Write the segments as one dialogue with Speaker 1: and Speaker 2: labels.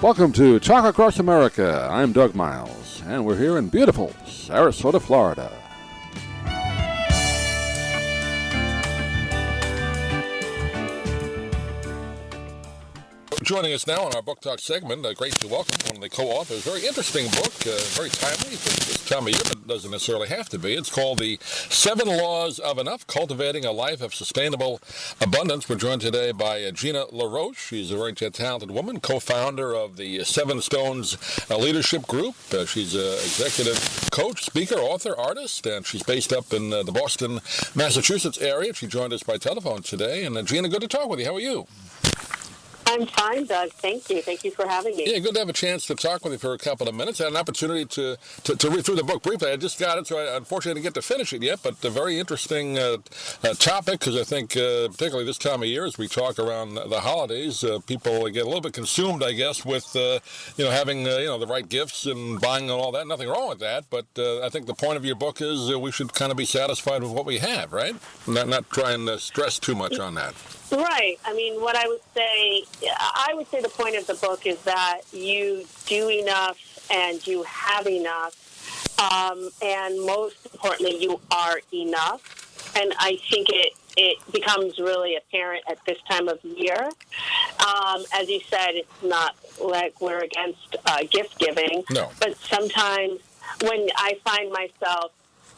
Speaker 1: Welcome to Talk Across America. I'm Doug Miles, and we're here in beautiful Sarasota, Florida.
Speaker 2: Joining us now on our Book Talk segment, great to welcome one of the co-authors. Very interesting book, very timely for this time of year, but it doesn't necessarily have to be. It's called The 7 Laws of Enough, Cultivating a Life of Sustainable Abundance. We're joined today by Gina Laroche. She's a very talented woman, co-founder of the 7 Stones Leadership Group. She's an executive coach, speaker, author, artist, and she's based up in the Boston, Massachusetts area. She joined us by telephone today. And Gina, good to talk with you. How are you?
Speaker 3: I'm fine, Doug. Thank you. Thank you for having me.
Speaker 2: Yeah, good to have a chance to talk with you for a couple of minutes. I had an opportunity to read through the book briefly. I just got it, so I unfortunately didn't get to finish it yet, but a very interesting topic, because I think particularly this time of year, as we talk around the holidays, people get a little bit consumed, I guess, with having the right gifts and buying and all that. Nothing wrong with that, but I think the point of your book is we should kind of be satisfied with what we have, right? Not try and stress too much on that.
Speaker 3: Right. I mean, what I would say the point of the book is that you do enough and you have enough, and most importantly, you are enough. And I think it becomes really apparent at this time of year. As you said, it's not like we're against gift giving.
Speaker 2: No.
Speaker 3: But sometimes when I find myself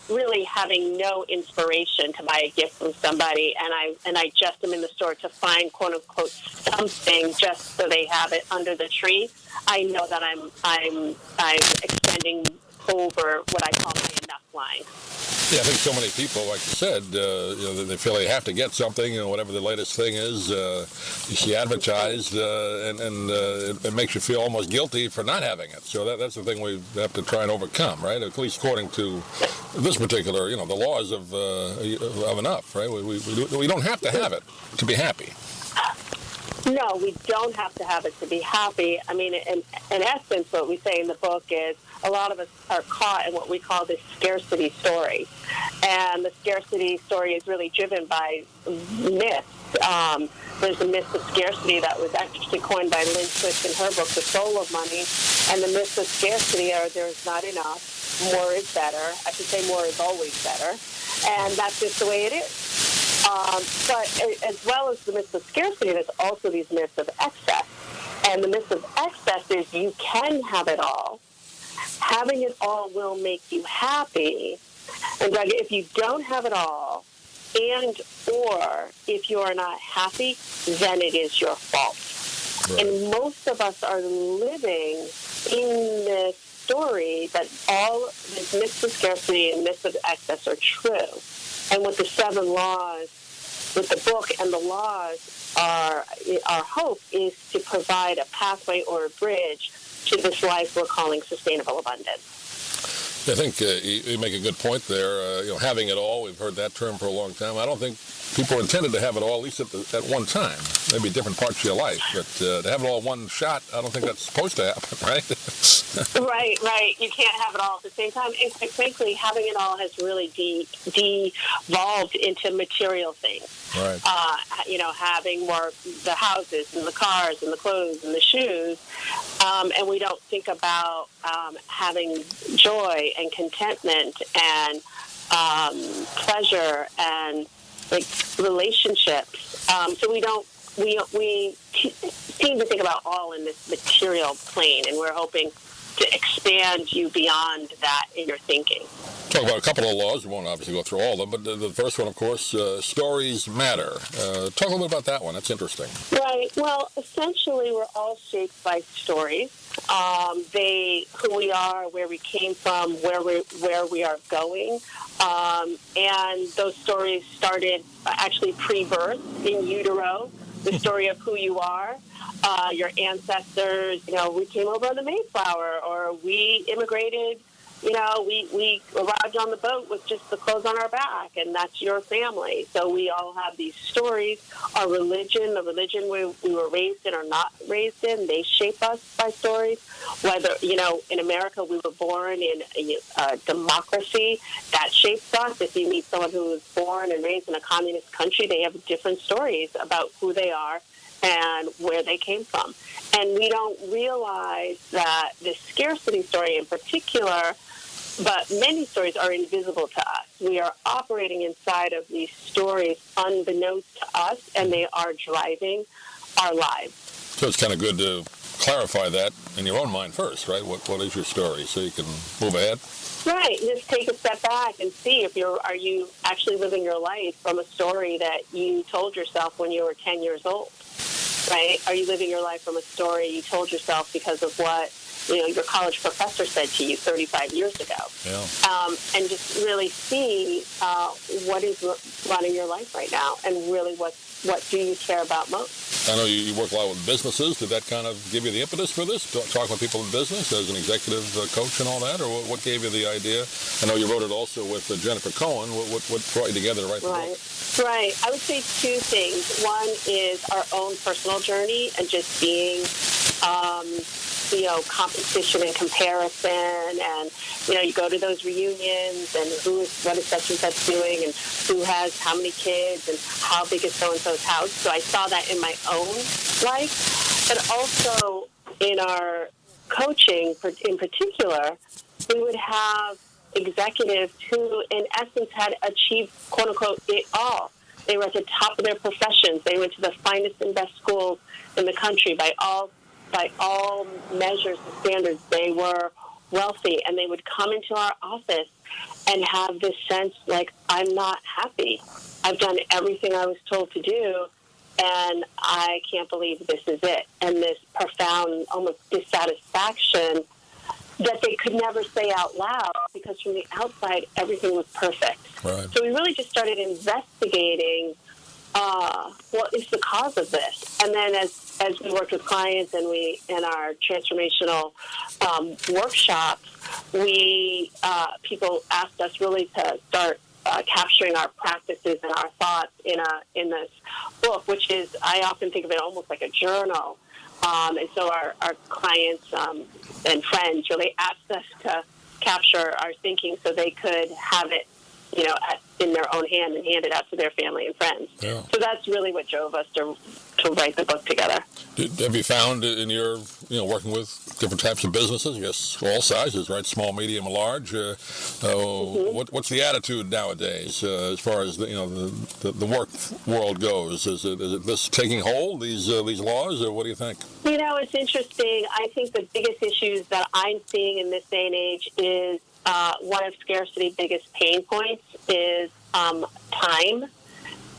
Speaker 3: really having no inspiration to buy a gift from somebody, and I just am in the store to find quote unquote something just so they have it under the tree, I know that I'm extending over what I call my enough line.
Speaker 2: Yeah, I think so many people, like you said, they feel they have to get something, whatever the latest thing is. You see advertised, and it makes you feel almost guilty for not having it. So that's the thing we have to try and overcome, right? At least according to this particular, the laws of enough, right? We don't have to have it to be happy.
Speaker 3: No, we don't have to have it to be happy. I mean, in essence, what we say in the book is a lot of us are caught in what we call this scarcity story. And the scarcity story is really driven by myths. There's a myth of scarcity that was actually coined by Lynn Twist in her book, The Soul of Money. And the myths of scarcity are there's not enough, more is better. I should say more is always better. And that's just the way it is. But as well as the myths of scarcity, there's also these myths of excess. And the myth of excess is you can have it all. Having it all will make you happy. And Doug, if you don't have it all, and or if you are not happy, then it is your fault. Right. And most of us are living in this story that all these myths of scarcity and myths of excess are true. And with the 7 laws, with the book and the laws, our hope is to provide a pathway or a bridge to this life we're calling sustainable abundance.
Speaker 2: I think you make a good point there. Having it all, we've heard that term for a long time. I don't think people are intended to have it all, at least at one time. Maybe different parts of your life, but to have it all in one shot, I don't think that's supposed to happen, right?
Speaker 3: Right. You can't have it all at the same time. And quite frankly, having it all has really devolved into material things.
Speaker 2: Right.
Speaker 3: Having more the houses and the cars and the clothes and the shoes, and we don't think about having joy and contentment and pleasure and relationships. So we seem to think about all in this material plane, and we're hoping to expand you beyond that in your thinking.
Speaker 2: Talk about a couple of laws. We won't obviously go through all of them, but the first one, of course, stories matter. Talk a little bit about that one. That's interesting.
Speaker 3: Right. Well, essentially, we're all shaped by stories. Who we are, where we came from, where we are going, and those stories started actually pre-birth in utero. The story of who you are, your ancestors. We came over on the Mayflower, or we immigrated. We arrived on the boat with just the clothes on our back, and that's your family. So we all have these stories. Our religion, the religion we were raised in or not raised in, they shape us by stories. Whether, in America we were born in a democracy, that shapes us. If you meet someone who was born and raised in a communist country, they have different stories about who they are and where they came from. And we don't realize that this scarcity story in particular, but many stories are invisible to us. We are operating inside of these stories unbeknownst to us, and they are driving our lives.
Speaker 2: So it's kind of good to clarify that in your own mind first, right? What is your story, so you can move ahead?
Speaker 3: Right. Just take a step back and see if are you actually living your life from a story that you told yourself when you were 10 years old, right? Are you living your life from a story you told yourself because of what your college professor said to you 35 years ago?
Speaker 2: Yeah.
Speaker 3: And just really see what is running your life right now, and really what do you care about most?
Speaker 2: I know you work a lot with businesses. Did that kind of give you the impetus for this? Talk with people in business as an executive coach and all that? Or what gave you the idea? I know you wrote it also with Jennifer Cohen. What brought you together to write the book?
Speaker 3: Right. I would say two things. One is our own personal journey and just being competition and comparison, and you go to those reunions and what is such and such doing, and who has how many kids, and how big is so and so's house. So I saw that in my own life, but also in our coaching, in particular, we would have executives who, in essence, had achieved quote unquote it all. They were at the top of their professions. They went to the finest and best schools in the country by all measures and standards. They were wealthy, and they would come into our office and have this sense like, I'm not happy. I've done everything I was told to do, and I can't believe this is it. And this profound, almost dissatisfaction that they could never say out loud, because from the outside, everything was perfect.
Speaker 2: Right.
Speaker 3: So we really just started investigating what is the cause of this. And then as we worked with clients and we in our transformational workshops, people asked us really to start capturing our practices and our thoughts in this book, which is, I often think of it almost like a journal. And so our clients and friends really asked us to capture our thinking so they could have it, in their own hand and hand it out to their family and friends.
Speaker 2: Yeah.
Speaker 3: So that's really what drove us to write the book together.
Speaker 2: Have you found in your, working with different types of businesses, I guess all sizes, right? Small, medium, and large. What's the attitude nowadays as far as the work world goes? Is it this taking hold, these laws, or what do you think?
Speaker 3: It's interesting. I think the biggest issues that I'm seeing in this day and age is one of scarcity's biggest pain points is time.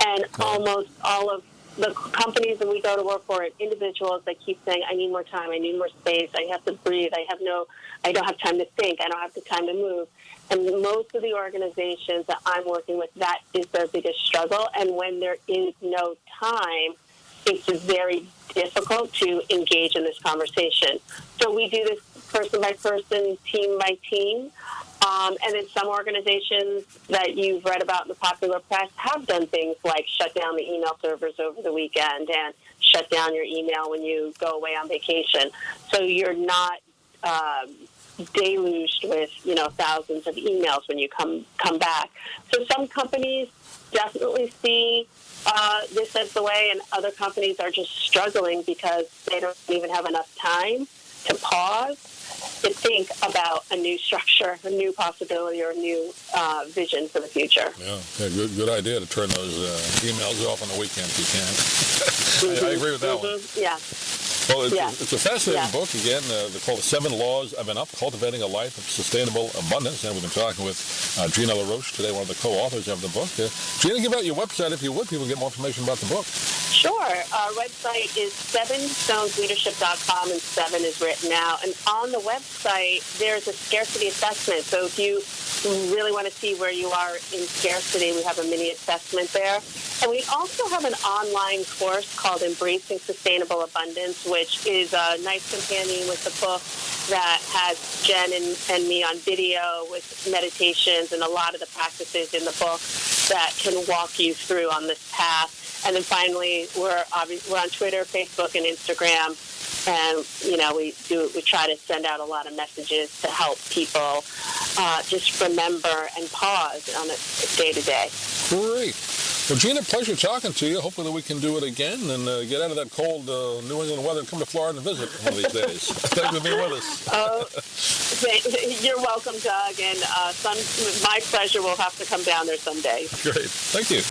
Speaker 3: And almost all of the companies that we go to work for and individuals that keep saying, I need more time, I need more space, I have to breathe, I don't have time to think, I don't have the time to move. And most of the organizations that I'm working with, that is their biggest struggle. And when there is no time, it's very difficult to engage in this conversation. So we do this person by person, team by team. And then some organizations that you've read about in the popular press have done things like shut down the email servers over the weekend and shut down your email when you go away on vacation. So you're not deluged with, thousands of emails when you come back. So some companies definitely see this as the way, and other companies are just struggling because they don't even have enough time to pause, to think about a new structure, a new possibility, or a new vision for the future.
Speaker 2: Yeah, good idea to turn those emails off on the weekend if you can. I agree with that one.
Speaker 3: Yeah.
Speaker 2: Well, it's a fascinating book. Again, they're called The 7 Laws of Enough, Cultivating a Life of Sustainable Abundance. And we've been talking with Gina Laroche today, one of the co-authors of the book. Gina, give out your website if you would. People get more information about the book.
Speaker 3: Sure. Our website is 7stonesleadership.com, and 7 is written out. And on the website, there's a scarcity assessment. So if you really want to see where you are in scarcity, we have a mini assessment there. And we also have an online course called Embracing Sustainable Abundance, which is a nice companion with the book that has Jen and me on video with meditations and a lot of the practices in the book that can walk you through on this path. And then finally, we're on Twitter, Facebook, and Instagram. And, we try to send out a lot of messages to help people just remember and pause on a day-to-day.
Speaker 2: Great. Well, Gina, pleasure talking to you. Hopefully we can do it again and get out of that cold New England weather and come to Florida and visit one of these days. Thanks for being with us.
Speaker 3: You're welcome, Doug, and my pleasure. We'll have to come down there someday.
Speaker 2: Great. Thank you.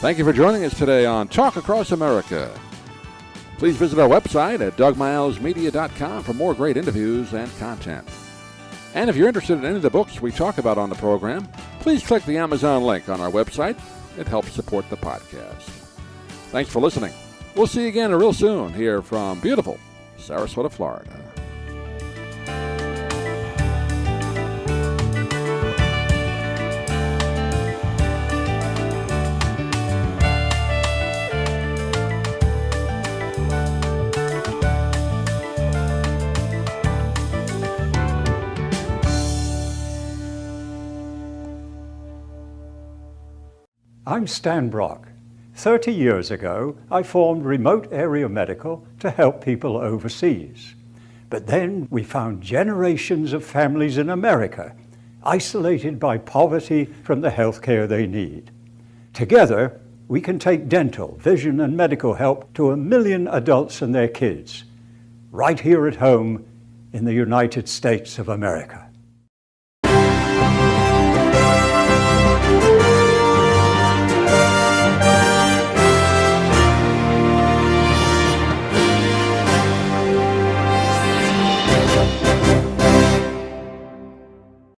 Speaker 1: Thank you for joining us today on Talk Across America. Please visit our website at dougmilesmedia.com for more great interviews and content. And if you're interested in any of the books we talk about on the program, please click the Amazon link on our website. It helps support the podcast. Thanks for listening. We'll see you again real soon here from beautiful Sarasota, Florida.
Speaker 4: I'm Stan Brock. 30 years ago, I formed Remote Area Medical to help people overseas. But then we found generations of families in America isolated by poverty from the health care they need. Together, we can take dental, vision, and medical help to 1 million adults and their kids, right here at home in the United States of America.